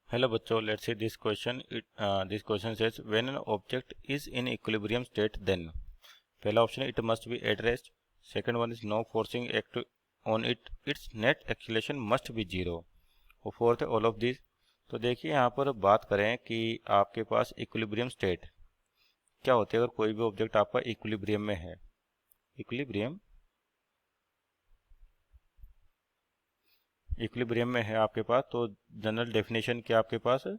Hello बच्चों, let's see this question. This question says when an object is in equilibrium state then. पहला option है it must be at rest. Second one is no forcing act on it, it's net acceleration must be zero. और fourth है all of this. तो देखिए यहाँ पर बात करें कि आपके पास इक्विलिब्रियम स्टेट क्या होती है अगर कोई भी ऑब्जेक्ट आपका इक्विलिब्रियम में है. इक्विलिब्रियम में है आपके पास, तो जनरल डेफिनेशन क्या आपके पास है,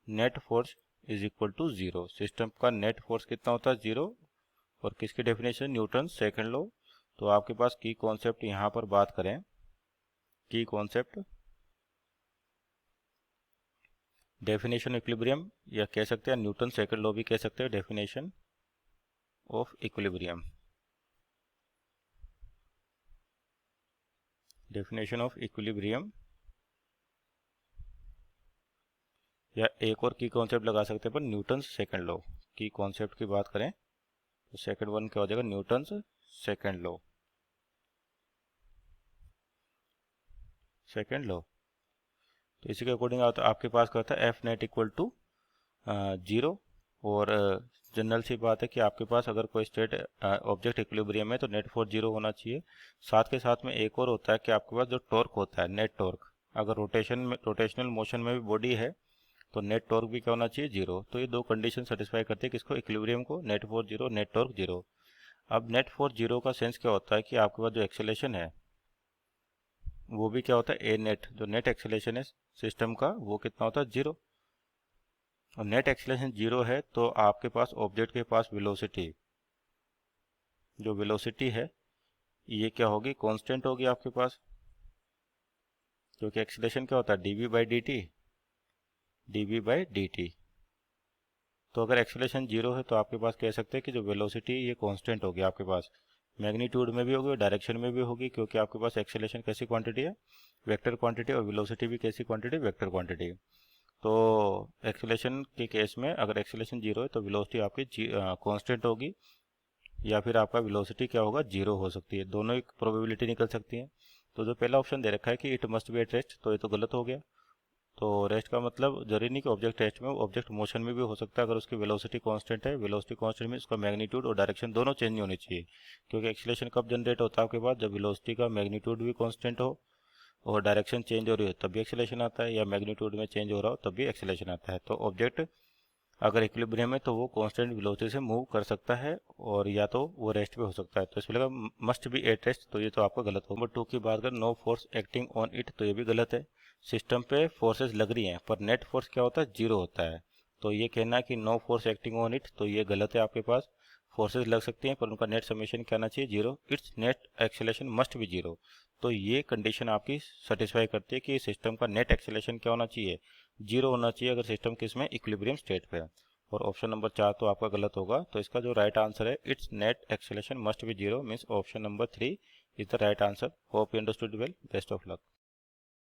net force is equal to zero. System का नेट फोर्स कितना होता है, जीरो. और किसकी डेफिनेशन, न्यूटन सेकंड लॉ. तो आपके पास की कॉन्सेप्ट यहाँ पर बात करें, की कॉन्सेप्ट डेफिनेशन इक्विलिब्रियम, या कह सकते हैं न्यूटन सेकंड लॉ भी कह सकते हैं, definition of equilibrium. Definition of equilibrium, या एक और की कॉन्सेप्ट लगा सकते हैं पर न्यूटन सेकंड लॉ. की कॉन्सेप्ट की बात करें तो सेकंड वन क्या हो जाएगा, Newton second law. Second law. तो इसी के अकॉर्डिंग आपके पास करता है F net equal to zero. और जनरल सी बात है कि आपके पास अगर कोई स्टेट ऑब्जेक्ट इक्विलिब्रियम है तो नेट फोर्स जीरो होना चाहिए. साथ के साथ में एक और होता है कि आपके पास जो टॉर्क होता है, नेट टॉर्क, अगर रोटेशनल मोशन में भी बॉडी है तो नेट टॉर्क भी क्या होना चाहिए, जीरो. तो ये दो कंडीशन सेटिस्फाई करते हैं किसको, इक्विलिब्रियम को, net force zero, net torque zero. अब नेट फोर्स जीरो का सेंस क्या होता है कि आपके पास जो एक्सेलेरेशन है वो भी क्या होता है, ए नेट, जो नेट एक्सेलेरेशन है सिस्टम का वो कितना होता है, जीरो. और नेट एक्सेलेरेशन जीरो है तो आपके पास ऑब्जेक्ट के पास वेलोसिटी, जो वेलोसिटी है ये क्या होगी, कांस्टेंट होगी आपके पास. क्योंकि एक्सेलेरेशन क्या होता है, dv by D T, dv by D T. तो अगर एक्सेलेरेशन जीरो है तो आपके पास कह सकते हैं कि जो वेलोसिटी ये कांस्टेंट होगी आपके पास, मैग्नीट्यूड में भी होगी और डायरेक्शन में भी होगी, क्योंकि आपके पास एक्सेलेरेशन कैसी क्वांटिटी है, वेक्टर क्वांटिटी, और वेलोसिटी भी कैसी क्वांटिटी, वेक्टर क्वांटिटी. तो एक्सेलेरेशन के केस में अगर एक्सेलेरेशन जीरो है तो वेलोसिटी आपकी कांस्टेंट होगी, या फिर आपका वेलोसिटी क्या होगा, जीरो हो सकती है. दोनों एक प्रोबेबिलिटी निकल सकती है. तो जो पहला ऑप्शन दे रखा है कि it must be at rest, तो ये तो गलत हो गया. तो रेस्ट का मतलब जरूरी नहीं कि ऑब्जेक्ट रेस्ट में, ऑब्जेक्ट मोशन में भी हो सकता है अगर उसकी वेलोसिटी कांस्टेंट है. वेलोसिटी कांस्टेंट में उसका मैग्नीट्यूड और डायरेक्शन दोनों चेंज नहीं होनी चाहिए. क्योंकि एक्सीलरेशन कब जनरेट होता है आपके पास, जब वेलोसिटी का मैग्नीट्यूड भी कांस्टेंट हो और डायरेक्शन चेंज हो रही हो तब भी एक्सीलरेशन आता है, या मैग्नीट्यूड में चेंज हो रहा हो तब भी एक्सीलरेशन आता है. तो ऑब्जेक्ट अगर इक्विलिब्रियम है तो वो कांस्टेंट वेलोसिटी से मूव कर सकता है, और या तो वो रेस्ट पे हो सकता है. तो इसमें लगा मस्ट बी एट रेस्ट, तो ये तो आपका गलत होगा. नंबर टू की बात करें, no force acting on it, तो ये भी गलत है. सिस्टम पे फोर्सेस लग रही हैं पर नेट फोर्स क्या होता है, जीरो होता है. तो ये कहना है कि no force acting on it, तो ये गलत है. आपके पास फोर्सेस लग सकती हैं पर उनका नेट समेशन क्या आना चाहिए, zero. It's net acceleration must be zero. तो ये कंडीशन आपकी सेटिस्फाई करती है कि सिस्टम का नेट एक्सेलेरेशन क्या होना चाहिए, जीरो होना चाहिए अगर सिस्टम किस में, इक्विलिब्रियम स्टेट पे है. और ऑप्शन नंबर चार तो आपका गलत होगा. तो इसका जो राइट आंसर है, it's net acceleration must be zero, means option number three is the right answer. Hope you understood well. Best of luck.